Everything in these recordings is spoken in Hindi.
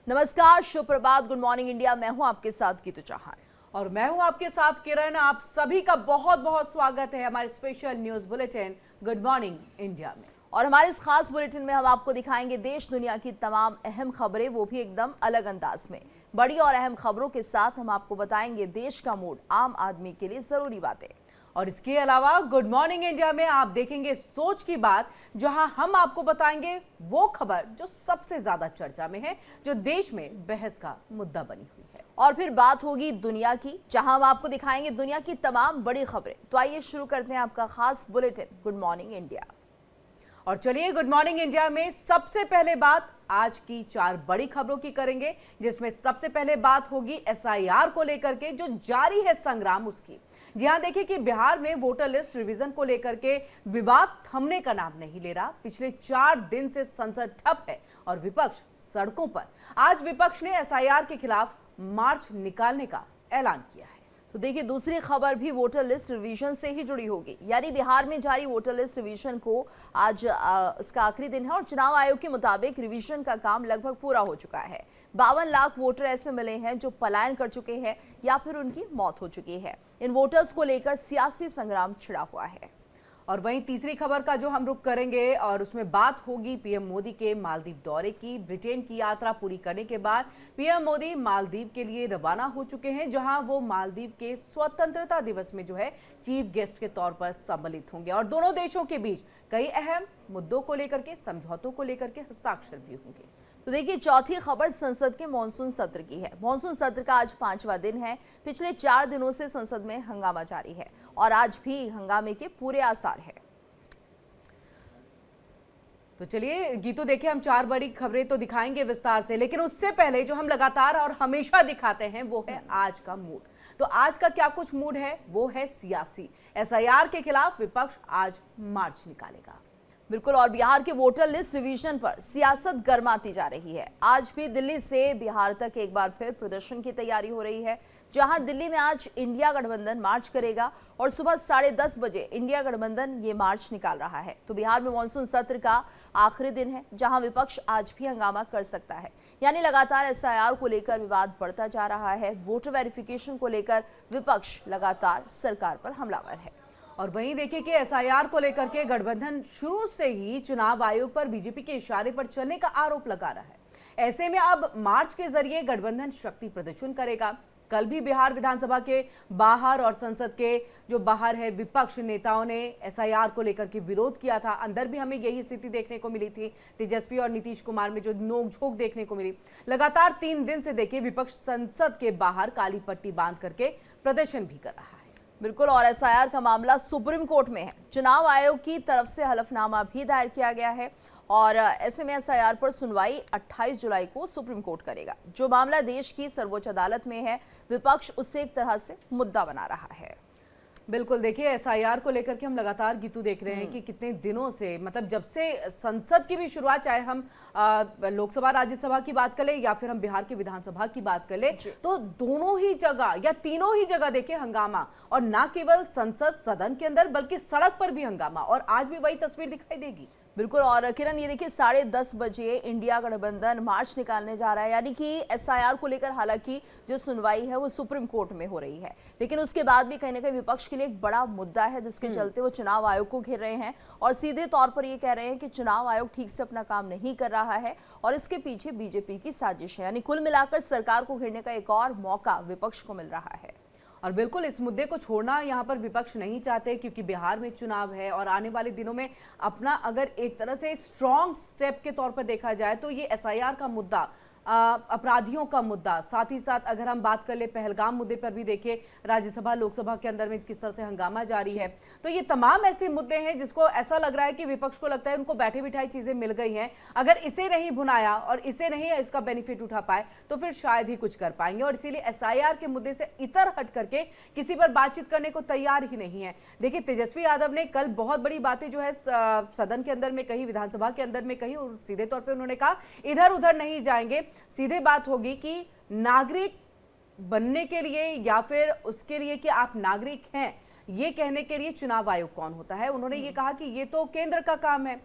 नमस्कार, सुप्रभात, गुड मॉर्निंग इंडिया। मैं हूं आपके साथ गीतू चौहान और मैं हूं आपके साथ किरण। आप सभी का बहुत बहुत स्वागत है हमारे special news bulletin good morning India में। और हमारे इस खास बुलेटिन में हम आपको दिखाएंगे देश दुनिया की तमाम अहम खबरें, वो भी एकदम अलग अंदाज में। बड़ी और अहम खबरों के साथ हम आपको बताएंगे देश का मूड, आम आदमी के लिए जरूरी बातें। और इसके अलावा गुड मॉर्निंग इंडिया में आप देखेंगे सोच की बात, जहां हम आपको बताएंगे वो खबर जो सबसे ज्यादा चर्चा में है, जो देश में बहस का मुद्दा बनी हुई है। और फिर बात होगी दुनिया की, जहां हम आपको दिखाएंगे दुनिया की तमाम बड़ी खबरें। तो आइए शुरू करते हैं आपका खास बुलेटिन गुड मॉर्निंग इंडिया। और चलिए गुड मॉर्निंग इंडिया में सबसे पहले बात आज की 4 बड़ी खबरों की करेंगे, जिसमें सबसे पहले बात होगी एसआईआर को लेकर के जो जारी है संग्राम उसकी। जी हां, देखिए कि बिहार में वोटर लिस्ट रिवीजन को लेकर के विवाद थमने का नाम नहीं ले रहा। पिछले 4 दिन से संसद ठप है और विपक्ष सड़कों पर। आज विपक्ष ने एसआईआर के खिलाफ मार्च निकालने का ऐलान किया है। तो देखिए, दूसरी खबर भी वोटर लिस्ट रिवीजन से ही जुड़ी होगी। यानी बिहार में जारी वोटर लिस्ट रिवीजन को आज इसका आखिरी दिन है और चुनाव आयोग के मुताबिक रिवीजन का काम लगभग पूरा हो चुका है। 52 लाख वोटर ऐसे मिले हैं जो पलायन कर चुके हैं या फिर उनकी मौत हो चुकी है। इन वोटर्स को लेकर सियासी संग्राम छिड़ा हुआ है। और वहीं तीसरी खबर का जो हम रुख करेंगे और उसमें बात होगी पीएम मोदी के मालदीव दौरे की। ब्रिटेन की यात्रा पूरी करने के बाद पीएम मोदी मालदीव के लिए रवाना हो चुके हैं, जहां वो मालदीव के स्वतंत्रता दिवस में जो है चीफ गेस्ट के तौर पर सम्मिलित होंगे। और दोनों देशों के बीच कई अहम मुद्दों को लेकर के, समझौतों को लेकर के हस्ताक्षर भी होंगे। तो देखिए, चौथी खबर संसद के मॉनसून सत्र की है। मॉनसून सत्र का आज 5वां दिन है। पिछले 4 दिनों से संसद में हंगामा जारी है और आज भी हंगामे के पूरे आसार है। तो चलिए गीतू, देखिए हम 4 बड़ी खबरें तो दिखाएंगे विस्तार से, लेकिन उससे पहले जो हम लगातार और हमेशा दिखाते हैं वो है आज का मूड। तो आज का क्या कुछ मूड है, वो है सियासी। एसआईआर के खिलाफ विपक्ष आज मार्च निकालेगा। बिल्कुल, और बिहार के वोटर लिस्ट रिवीजन पर सियासत गर्माती जा रही है। आज भी दिल्ली से बिहार तक एक बार फिर प्रदर्शन की तैयारी हो रही है, जहां दिल्ली में आज इंडिया गठबंधन मार्च करेगा और सुबह 10:30 बजे इंडिया गठबंधन ये मार्च निकाल रहा है। तो बिहार में मानसून सत्र का आखिरी दिन है, जहां विपक्ष आज भी हंगामा कर सकता है। यानी लगातार एसआईआर को लेकर विवाद बढ़ता जा रहा है। वोटर वेरिफिकेशन को लेकर विपक्ष लगातार सरकार पर हमलावर है। और वहीं देखिए कि एसआईआर को लेकर के गठबंधन शुरू से ही चुनाव आयोग पर बीजेपी के इशारे पर चलने का आरोप लगा रहा है। ऐसे में अब मार्च के जरिए गठबंधन शक्ति प्रदर्शन करेगा। कल भी बिहार विधानसभा के बाहर और संसद के जो बाहर है विपक्ष नेताओं ने एसआईआर को लेकर के विरोध किया था। अंदर भी हमें यही स्थिति देखने को मिली थी। तेजस्वी और नीतीश कुमार में जो नोकझोंक देखने को मिली। लगातार 3 दिन से देखिए विपक्ष संसद के बाहर काली पट्टी बांध करके प्रदर्शन भी कर रहा है। बिल्कुल, और एसआईआर का मामला सुप्रीम कोर्ट में है। चुनाव आयोग की तरफ से हलफनामा भी दायर किया गया है और ऐसे में एसआईआर पर सुनवाई 28 जुलाई को सुप्रीम कोर्ट करेगा। जो मामला देश की सर्वोच्च अदालत में है, विपक्ष उससे एक तरह से मुद्दा बना रहा है। बिल्कुल, देखिए एसआईआर को लेकर के हम लगातार गीतू देख रहे हैं कि कितने दिनों से, मतलब जब से संसद की भी शुरुआत, चाहे हम लोकसभा राज्यसभा की बात कर ले या फिर हम बिहार की विधानसभा की बात कर ले, तो दोनों ही जगह या तीनों ही जगह देखिए हंगामा। और ना केवल संसद सदन के अंदर बल्कि सड़क पर भी हंगामा। और आज भी वही तस्वीर दिखाई देगी। बिल्कुल, और किरण ये देखिए 10:30 बजे इंडिया गठबंधन मार्च निकालने जा रहा है। यानी कि एसआईआर को लेकर हालांकि जो सुनवाई है वो सुप्रीम कोर्ट में हो रही है, लेकिन उसके बाद भी कहीं ना कहीं विपक्ष के लिए एक बड़ा मुद्दा है, जिसके चलते वो चुनाव आयोग को घेर रहे हैं और सीधे तौर पर ये कह रहे हैं कि चुनाव आयोग ठीक से अपना काम नहीं कर रहा है और इसके पीछे बीजेपी की साजिश है। यानी कुल मिलाकर सरकार को घेरने का एक और मौका विपक्ष को मिल रहा है। और बिल्कुल इस मुद्दे को छोड़ना यहाँ पर विपक्ष नहीं चाहते, क्योंकि बिहार में चुनाव है और आने वाले दिनों में अपना अगर एक तरह से स्ट्रॉन्ग स्टेप के तौर पर देखा जाए तो ये एसआईआर का मुद्दा, अपराधियों का मुद्दा, साथ ही साथ अगर हम बात कर ले पहलगाम मुद्दे पर भी देखिए राज्यसभा लोकसभा के अंदर में किस तरह से हंगामा जारी है। तो ये तमाम ऐसे मुद्दे हैं जिसको ऐसा लग रहा है कि विपक्ष को लगता है उनको बैठे बिठाई चीजें मिल गई हैं, अगर इसे नहीं भुनाया और इसे नहीं इसका बेनिफिट उठा पाए तो फिर शायद ही कुछ कर पाएंगे। और इसीलिए एसआईआर के मुद्दे से इतर हट करके किसी पर बातचीत करने को तैयार ही नहीं है। देखिए तेजस्वी यादव ने कल बहुत बड़ी बातें जो है सदन के अंदर में कही, विधानसभा के अंदर में कही और सीधे तौर पर उन्होंने कहा इधर उधर नहीं जाएंगे। सीधे बात होगी कि नागरिक बनने के लिए या फिर उसके लिए कि आप नागरिक हैं ये कहने के लिए चुनाव आयोग कौन होता है। उन्होंने ये कहा कि ये तो केंद्र का काम है,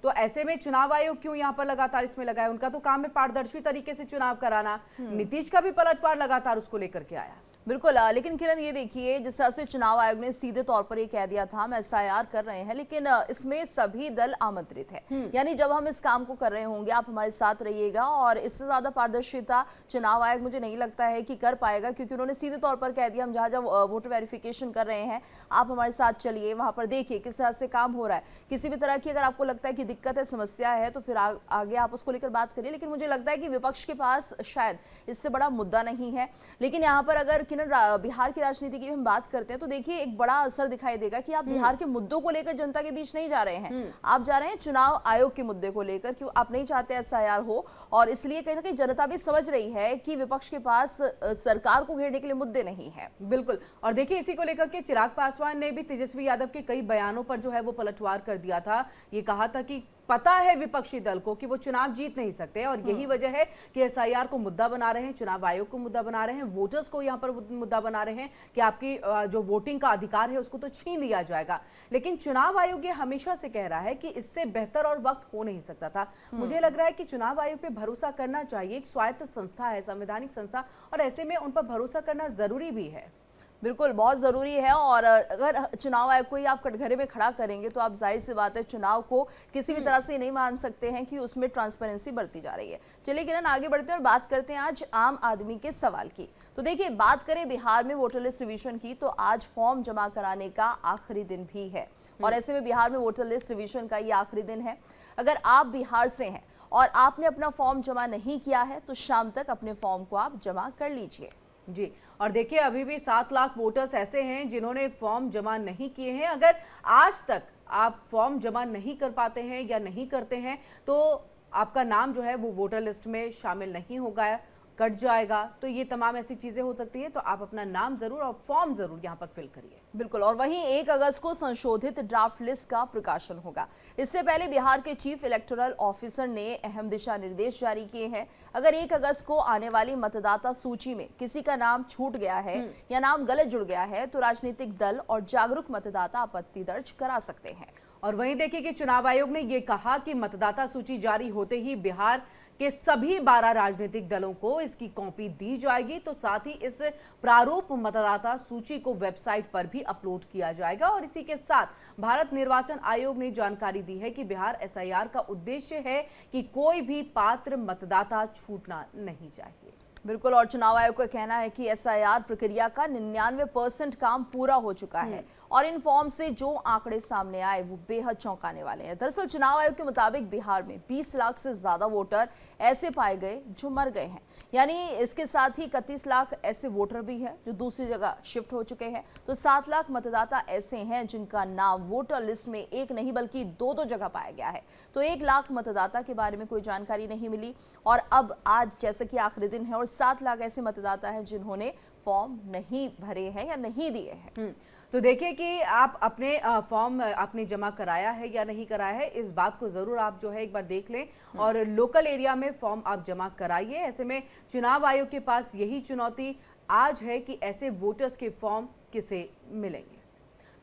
तो ऐसे में चुनाव आयोग क्यों यहाँ पर लगातार इसमें लगा है? उनका तो काम है पारदर्शी तरीके से चुनाव कराना। नीतीश का भी पलटवार लगातार उसको लेकर के आया। बिल्कुल लेकिन किरण ये देखिए, जिस तरह से चुनाव आयोग ने सीधे तौर पर ये कह दिया था हम एसआईआर कर रहे हैं, लेकिन इसमें सभी दल आमंत्रित है। यानी जब हम इस काम को कर रहे होंगे आप हमारे साथ रहिएगा, और इससे ज्यादा पारदर्शिता चुनाव आयोग मुझे नहीं लगता है कि कर पाएगा, क्योंकि उन्होंने सीधे तौर पर कह दिया हम जहां जहां वोटर वेरिफिकेशन कर रहे हैं आप हमारे साथ चलिए, वहां पर देखिए किस तरह से काम हो रहा है। किसी भी तरह की अगर आपको लगता है कि दिक्कत है, समस्या है, तो फिर आगे आप उसको लेकर बात करिए। लेकिन मुझे लगता है कि विपक्ष के पास शायद इससे बड़ा मुद्दा नहीं है। लेकिन यहाँ पर अगर किरण बिहार की राजनीति की हम बात करते हैं तो देखिए एक बड़ा असर दिखाई देगा कि आप बिहार के मुद्दों को लेकर जनता के बीच नहीं जा रहे हैं, आप जा रहे हैं चुनाव आयोग के मुद्दे को लेकर, क्यों आप नहीं चाहते एसआईआर हो। और इसलिए कहीं ना कहीं जनता भी समझ रही है कि विपक्ष के पास सरकार को घेरने के लिए मुद्दे नहीं है। बिल्कुल। और देखिए इसी को लेकर के चिराग पासवान ने भी तेजस्वी यादव के कई बयानों पर जो है वो पलटवार कर दिया था। ये कहा था कि पता है विपक्षी दल को कि वो चुनाव जीत नहीं सकते, और यही वजह है कि एसआईआर को मुद्दा बना रहे हैं, चुनाव आयोग को मुद्दा बना रहे हैं, वोटर्स को यहाँ पर मुद्दा बना रहे हैं कि आपकी जो वोटिंग का अधिकार है उसको तो छीन लिया जाएगा। लेकिन चुनाव आयोग ये हमेशा से कह रहा है कि इससे बेहतर और वक्त हो नहीं सकता था। मुझे लग रहा है कि चुनाव आयोग पे भरोसा करना चाहिए। एक स्वायत्त संस्था है, संवैधानिक संस्था, और ऐसे में उन पर भरोसा करना जरूरी भी है। बिल्कुल बहुत ज़रूरी है। और अगर चुनाव आयोग को ही आप कटघरे में खड़ा करेंगे तो आप जाहिर सी बात है चुनाव को किसी भी तरह से नहीं मान सकते हैं कि उसमें ट्रांसपेरेंसी बढ़ती जा रही है। चलिए किरण आगे बढ़ते हैं और बात करते हैं आज आम आदमी के सवाल की। तो देखिए बात करें बिहार में वोटर लिस्ट रिवीजन की, तो आज फॉर्म जमा कराने का आखिरी दिन भी है, और ऐसे में बिहार में वोटर लिस्ट रिवीजन का ये आखिरी दिन है। अगर आप बिहार से हैं और आपने अपना फॉर्म जमा नहीं किया है तो शाम तक अपने फॉर्म को आप जमा कर लीजिए। जी, और देखिए अभी भी 7 लाख वोटर्स ऐसे हैं जिन्होंने फॉर्म जमा नहीं किए हैं। अगर आज तक आप फॉर्म जमा नहीं कर पाते हैं या नहीं करते हैं तो आपका नाम जो है वो वोटर लिस्ट में शामिल नहीं होगा, कट जाएगा। तो ये तमाम ऐसी चीजें हो सकती हैं, तो आप अपना नाम जरूर और फॉर्म जरूर यहाँ पर फिल करिए। बिल्कुल। और वहीं 1 अगस्त को संशोधित ड्राफ्ट लिस्ट का प्रकाशन होगा। इससे पहले बिहार के चीफ इलेक्टोरल ऑफिसर ने अहम दिशा निर्देश जारी किए हैं। अगर 1 अगस्त को आने वाली मतदाता सूची में किसी का नाम छूट गया है या नाम गलत जुड़ गया है तो राजनीतिक दल और जागरूक मतदाता आपत्ति दर्ज करा सकते हैं। और वहीं देखिए कि चुनाव आयोग ने यह कहा कि मतदाता सूची जारी होते ही बिहार के सभी 12 राजनीतिक दलों को इसकी कॉपी दी जाएगी। तो साथ ही इस प्रारूप मतदाता सूची को वेबसाइट पर भी अपलोड किया जाएगा। और इसी के साथ भारत निर्वाचन आयोग ने जानकारी दी है कि बिहार एसआईआर का उद्देश्य है कि कोई भी पात्र मतदाता छूटना नहीं चाहिए। बिल्कुल। और चुनाव आयोग का कहना है कि एसआईआर प्रक्रिया का 99% काम पूरा हो चुका है, और इन फॉर्म से जो आंकड़े सामने आए वो बेहद चौंकाने वाले हैं। दरअसल चुनाव आयोग के मुताबिक बिहार में 20 लाख से ज्यादा वोटर ऐसे पाए गए जो मर गए हैं, यानी इसके साथ ही 31 लाख ऐसे वोटर भी हैं जो दूसरी जगह शिफ्ट हो चुके हैं। तो 7 लाख मतदाता ऐसे हैं जिनका नाम वोटर लिस्ट में एक नहीं बल्कि 2 जगह पाया गया है। तो 1 लाख मतदाता के बारे में कोई जानकारी नहीं मिली, और अब आज जैसे कि आखिरी दिन है और 7 लाख ऐसे मतदाता हैं जिन्होंने फॉर्म नहीं भरे हैं या नहीं दिए हैं। तो देखिए कि आप अपने फॉर्म आपने जमा कराया है या नहीं कराया है, इस बात को जरूर आप जो है एक बार देख लें, और लोकल एरिया में फॉर्म आप जमा कराइए। ऐसे में चुनाव आयोग के पास यही चुनौती आज है कि ऐसे वोटर्स के फॉर्म किसे मिलेंगे।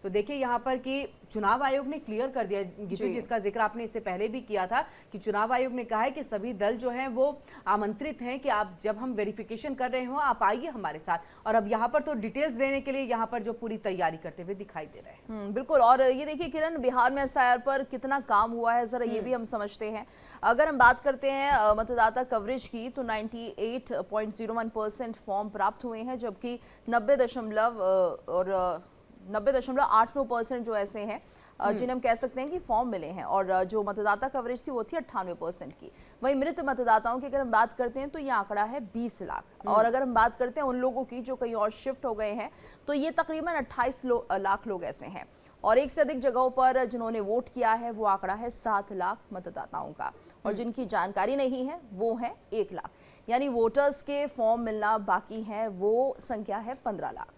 तो देखिए यहाँ पर कि चुनाव आयोग ने क्लियर कर दिया, गीतू जिसका जिक्र आपने इससे पहले भी किया था, कि चुनाव आयोग ने कहा है कि सभी दल जो हैं वो आमंत्रित हैं कि आप जब हम वेरिफिकेशन कर रहे हो आप आइए हमारे साथ। और अब यहाँ पर तो डिटेल्स देने के लिए यहाँ पर जो पूरी तैयारी करते हुए दिखाई दे रहे हैं। बिल्कुल। और ये देखिए किरण, बिहार में एसआईआर पर कितना काम हुआ है जरा ये भी हम समझते हैं। अगर हम बात करते हैं मतदाता कवरेज की तो 98.01% फॉर्म प्राप्त हुए हैं, जबकि 90.89% जो ऐसे हैं जिन्हें हम कह सकते हैं कि फॉर्म मिले हैं, और जो मतदाता कवरेज थी वो थी 98% की। वहीं मृत मतदाताओं की अगर हम बात करते हैं तो ये आंकड़ा है 20 लाख। और अगर हम बात करते हैं उन लोगों की जो कहीं और शिफ्ट हो गए हैं तो ये तकरीबन 28 लाख लोग ऐसे हैं। और एक से अधिक जगहों पर जिन्होंने वोट किया है वो आंकड़ा है 7 लाख मतदाताओं का, और जिनकी जानकारी नहीं है वो है 1 लाख। यानी वोटर्स के फॉर्म मिलना बाकी है, वो संख्या है 15 लाख।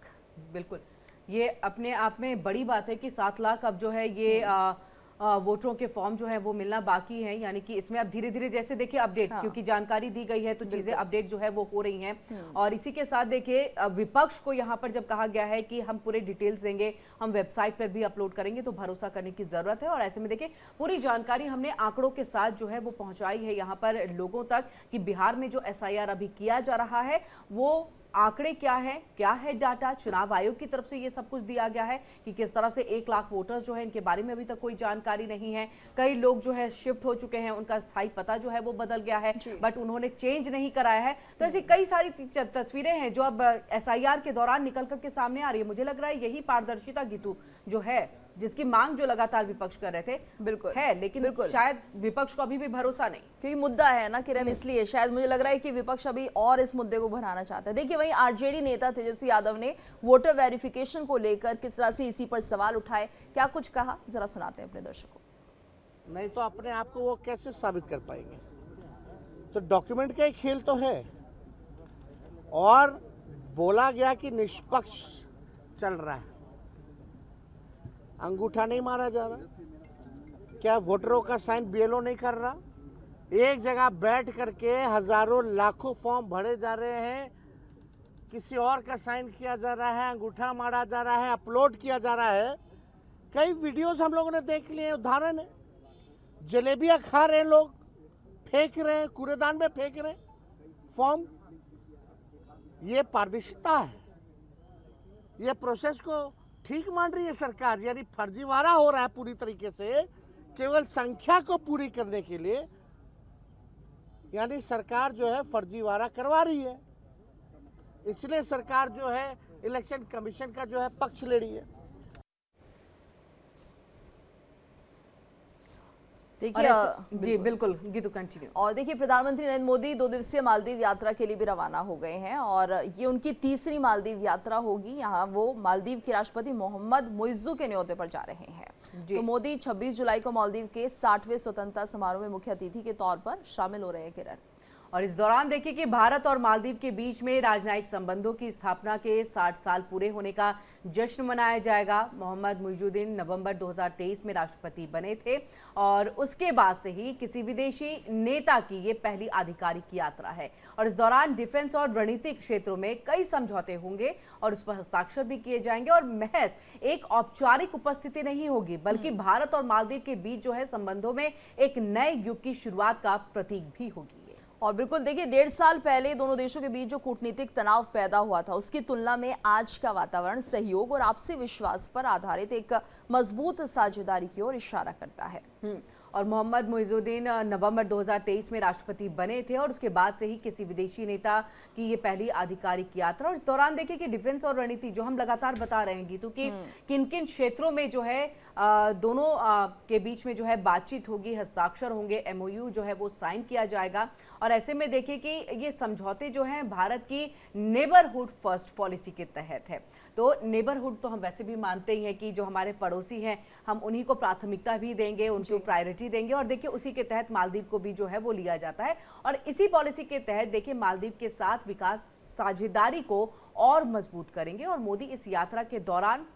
बिल्कुल, ये अपने आप में बड़ी बात है कि 7 लाख अब जो है ये वोटरों के फॉर्म जो है वो मिलना बाकी है, यानी कि इसमें अब धीरे धीरे जैसे देखिए अपडेट, क्योंकि जानकारी दी गई है तो चीजें अपडेट जो है वो हो रही हैं। और इसी के साथ देखिए विपक्ष को यहाँ पर जब कहा गया है कि हम पूरे डिटेल्स देंगे, हम वेबसाइट पर भी अपलोड करेंगे, तो भरोसा करने की जरूरत है। और ऐसे में देखिए पूरी जानकारी हमने आंकड़ों के साथ जो है वो पहुंचाई है यहाँ पर लोगों तक कि बिहार में जो SIR अभी किया जा रहा है वो आंकड़े क्या है डाटा, चुनाव आयोग की तरफ से ये सब कुछ दिया गया है कि किस तरह से 1 लाख वोटर्स जो है इनके बारे में अभी तक कोई जानकारी नहीं है। कई लोग जो है शिफ्ट हो चुके हैं, उनका स्थायी पता जो है वो बदल गया है, बट उन्होंने चेंज नहीं कराया है। तो ऐसी कई सारी तस्वीरें हैं जो अब SIR के दौरान निकल करके सामने आ रही है। मुझे लग रहा है यही पारदर्शिता गीतू जो है, जिसकी मांग जो लगातार विपक्ष कर रहे थे, बिल्कुल है, लेकिन शायद विपक्ष को अभी भी भरोसा नहीं, क्योंकि मुद्दा है ना किरण, इसलिए शायद मुझे लग रहा है कि विपक्ष अभी और इस मुद्दे को बढ़ाना चाहता है। देखिए वहीं RJD नेता तेजस्वी यादव ने वोटर वेरिफिकेशन को लेकर किस तरह से इसी पर सवाल उठाए, क्या कुछ कहा, जरा सुनाते हैं अपने दर्शकों को। नहीं तो अपने आप को वो कैसे साबित कर पाएंगे? तो डॉक्यूमेंट का एक खेल तो है, और बोला गया कि निष्पक्ष चल रहा है, अंगूठा नहीं मारा जा रहा, क्या वोटरों का साइन BLO नहीं कर रहा, एक जगह बैठ करके हजारों लाखों फॉर्म भरे जा रहे हैं, किसी और का साइन किया जा रहा है, अंगूठा मारा जा रहा है, अपलोड किया जा रहा है। कई वीडियोस हम लोगों ने देख लिए, उदाहरण है, जलेबियां खा रहे हैं लोग, फेंक रहे हैं, कूड़ेदान में फेंक रहे हैं फॉर्म। ये पारदर्शिता है, ये प्रोसेस को ठीक मान रही है सरकार, यानी फर्जीवाड़ा हो रहा है पूरी तरीके से, केवल संख्या को पूरी करने के लिए, यानी सरकार जो है फर्जीवाड़ा करवा रही है। इसलिए सरकार जो है इलेक्शन कमीशन का जो है पक्ष ले रही है। देखिए जी बिल्कुल गीतू कंटिन्यू। और देखिए प्रधानमंत्री नरेंद्र मोदी 2 दिवसीय मालदीव यात्रा के लिए भी रवाना हो गए हैं और ये उनकी तीसरी मालदीव यात्रा होगी। यहाँ वो मालदीव के राष्ट्रपति मोहम्मद मुइज्जू के न्योते पर जा रहे हैं। तो मोदी 26 जुलाई को मालदीव के 60वें स्वतंत्रता समारोह में मुख्य अतिथि के तौर पर शामिल हो रहे हैं किरण। और इस दौरान देखिए कि भारत और मालदीव के बीच में राजनयिक संबंधों की स्थापना के 60 साल पूरे होने का जश्न मनाया जाएगा। मोहम्मद मुइजुद्दीन नवंबर 2023 में राष्ट्रपति बने थे और उसके बाद से ही किसी विदेशी नेता की ये पहली आधिकारिक यात्रा है। और इस दौरान डिफेंस और रणनीतिक क्षेत्रों में कई समझौते होंगे और उस पर हस्ताक्षर भी किए जाएंगे। और महज एक औपचारिक उपस्थिति नहीं होगी, बल्कि भारत और मालदीव के बीच जो है संबंधों में एक नए युग की शुरुआत का प्रतीक भी होगी। और बिल्कुल देखिए 1.5 साल पहले दोनों देशों के बीच जो कूटनीतिक तनाव पैदा हुआ था, उसकी तुलना में आज का वातावरण सहयोग और आपसी विश्वास पर आधारित एक मजबूत साझेदारी की ओर इशारा करता है। और मोहम्मद मुइजुद्दीन नवंबर 2023 में राष्ट्रपति बने थे और उसके बाद से ही किसी विदेशी नेता की ये पहली आधिकारिक यात्रा। और इस दौरान देखिए कि डिफेंस और रणनीति जो हम लगातार बता रहे हैं गीतू कि किन किन क्षेत्रों में जो है दोनों के बीच में जो है बातचीत होगी, हस्ताक्षर होंगे, MOU जो है वो साइन किया जाएगा। और ऐसे में देखिए कि ये समझौते जो हैं भारत की नेबरहुड फर्स्ट पॉलिसी के तहत है। तो नेबरहुड तो हम वैसे भी मानते ही हैं कि जो हमारे पड़ोसी हैं हम उन्हीं को प्राथमिकता भी देंगे, उनको प्रायोरिटी देंगे। और देखिए उसी के तहत मालदीव को भी जो है वो लिया जाता है। और इसी पॉलिसी के तहत देखिए मालदीव के साथ विकास साझेदारी को और मजबूत करेंगे। और मोदी इस यात्रा के दौरान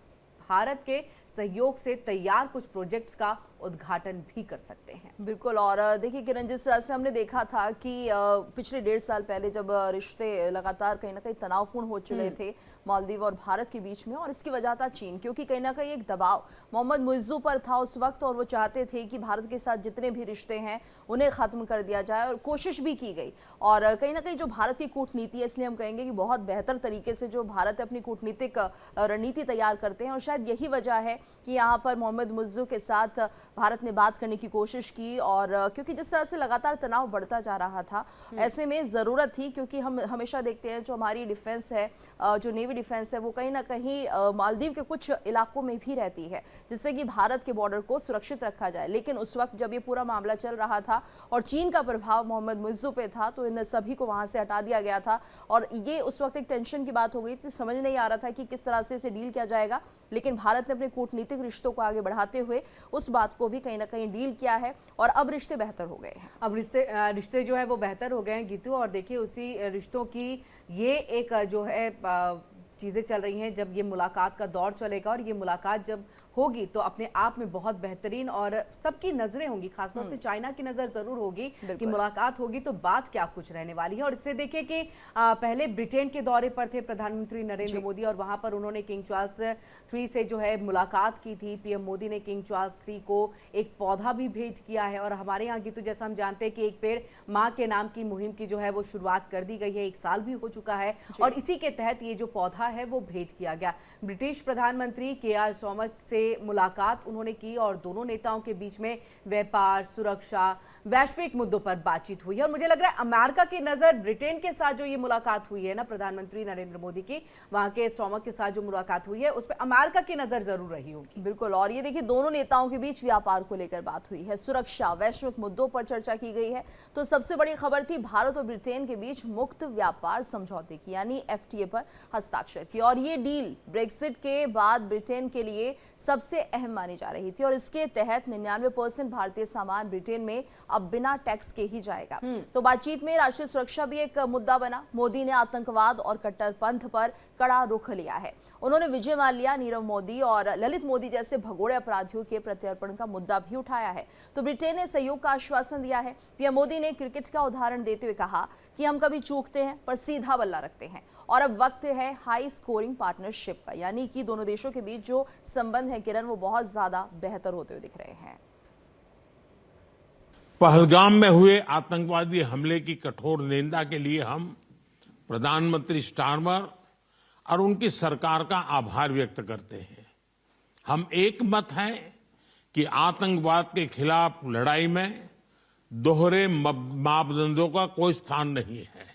भारत के सहयोग से तैयार कुछ प्रोजेक्ट्स का उद्घाटन भी कर सकते हैं। बिल्कुल। और देखिए किरण, जिस तरह से हमने देखा था कि पिछले 1.5 साल पहले जब रिश्ते लगातार कहीं ना कहीं तनावपूर्ण हो चुके थे मालदीव और भारत के बीच में, और इसकी वजह था चीन, क्योंकि कहीं ना कहीं एक दबाव मोहम्मद मुइज्जू पर था उस वक्त, और वो चाहते थे कि भारत के साथ जितने भी रिश्ते हैं उन्हें ख़त्म कर दिया जाए, और कोशिश भी की गई। और कहीं ना कहीं जो भारत की कूटनीति है, इसलिए हम कहेंगे कि बहुत बेहतर तरीके से जो भारत अपनी कूटनीतिक रणनीति तैयार करते हैं, और शायद यही वजह है कि यहाँ पर मोहम्मद मुइज्जू के साथ भारत ने बात करने की कोशिश की। और क्योंकि जिस तरह से लगातार तनाव बढ़ता जा रहा था, ऐसे में ज़रूरत थी, क्योंकि हम हमेशा देखते हैं जो हमारी डिफेंस है, जो नेवी डिफेंस है, वो कहीं ना कहीं मालदीव के कुछ इलाकों में भी रहती है, जिससे कि भारत के बॉर्डर को सुरक्षित रखा जाए। लेकिन उस वक्त जब ये पूरा मामला चल रहा था और चीन का प्रभाव मोहम्मद मुइज्जू पे था, तो इन सभी को वहाँ से हटा दिया गया था। और ये उस वक्त एक टेंशन की बात हो गई थी, समझ नहीं आ रहा था कि किस तरह से इसे डील किया जाएगा। लेकिन भारत ने अपने कूटनीतिक रिश्तों को आगे बढ़ाते हुए उस बात को भी कहीं ना कहीं डील किया है, और अब रिश्ते बेहतर हो गए हैं। अब रिश्ते जो है वो बेहतर हो गए हैं गीतू। और देखिए उसी रिश्तों की ये एक जो है चीज़ें चल रही हैं, जब ये मुलाकात का दौर चलेगा और ये मुलाकात जब होगी तो अपने आप में बहुत बेहतरीन और सबकी नजरें होंगी, खासतौर से चाइना की नजर जरूर होगी कि मुलाकात होगी तो बात क्या कुछ रहने वाली है। और इससे देखिए कि पहले ब्रिटेन के दौरे पर थे प्रधानमंत्री नरेंद्र मोदी और वहां पर उन्होंने किंग चार्ल्स 3 से जो है मुलाकात की थी। पीएम मोदी ने किंग चार्ल्स 3 को एक पौधा भी भेंट किया है और हमारे यहाँ की तो जैसा हम जानते हैं कि एक पेड़ माँ के नाम की मुहिम की जो है वो शुरुआत कर दी गई है, 1 साल भी हो चुका है और इसी के तहत ये जो पौधा है वो भेंट किया गया। ब्रिटिश प्रधानमंत्री केआर स्टार्मर से मुलाकात उन्होंने की और दोनों नेताओं के बीच में व्यापार, सुरक्षा, वैश्विक मुद्दों पर बातचीत हुई है। और मुझे लग रहा है अमेरिका की नजर ब्रिटेन के साथ जो ये मुलाकात हुई है ना प्रधानमंत्री नरेंद्र मोदी की, वहां के स्टार्मर के साथ जो मुलाकात हुई है उस पर अमेरिका की नजर जरूर रही होगी। बिल्कुल, और ये देखिए दोनों नेताओं के बीच व्यापार को लेकर बात हुई है, सुरक्षा, वैश्विक मुद्दों पर चर्चा की गई है। तो सबसे बड़ी खबर थी भारत और ब्रिटेन के बीच मुक्त व्यापार समझौते की यानी एफटीए पर हस्ताक्षर की और ये डील ब्रेक्सिट के बाद ब्रिटेन के लिए सबसे अहम मानी जा रही थी और इसके तहत 99% भारतीय सामान ब्रिटेन में अब बिना टैक्स के ही जाएगा। तो बातचीत में राष्ट्रीय सुरक्षा भी एक मुद्दा बना। मोदी ने आतंकवाद और कट्टरपंथ पर कड़ा रुख लिया है। उन्होंने विजय माल्या, नीरव मोदी और ललित मोदी जैसे भगोड़े अपराधियों के प्रत्यर्पण का मुद्दा भी उठाया है। तो ब्रिटेन ने सहयोग का आश्वासन दिया है। पीएम मोदी ने क्रिकेट का उदाहरण देते हुए कहा कि हम कभी चूकते हैं पर सीधा बल्ला रखते हैं और अब वक्त है हाई स्कोरिंग पार्टनरशिप का, यानी कि दोनों देशों के बीच जो संबंध है किरण वो बहुत ज्यादा बेहतर होते हुए दिख रहे हैं। पहलगाम में हुए आतंकवादी हमले की कठोर निंदा के लिए हम प्रधानमंत्री स्टार्मर और उनकी सरकार का आभार व्यक्त करते हैं। हम एक मत हैं कि आतंकवाद के खिलाफ लड़ाई में दोहरे मापदंडों का कोई स्थान नहीं है।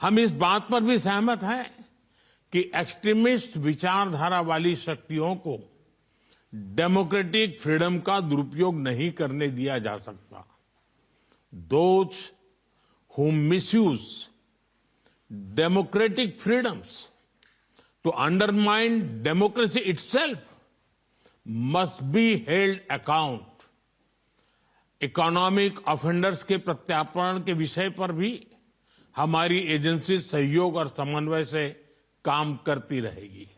हम इस बात पर भी सहमत हैं कि एक्सट्रीमिस्ट विचारधारा वाली शक्तियों को डेमोक्रेटिक फ्रीडम का दुरुपयोग नहीं करने दिया जा सकता। Those who misuse democratic freedoms to undermine democracy itself must be held account. Economic offenders के प्रत्यार्पण के विषय पर भी हमारी एजेंसी सहयोग और समन्वय से काम करती रहेगी।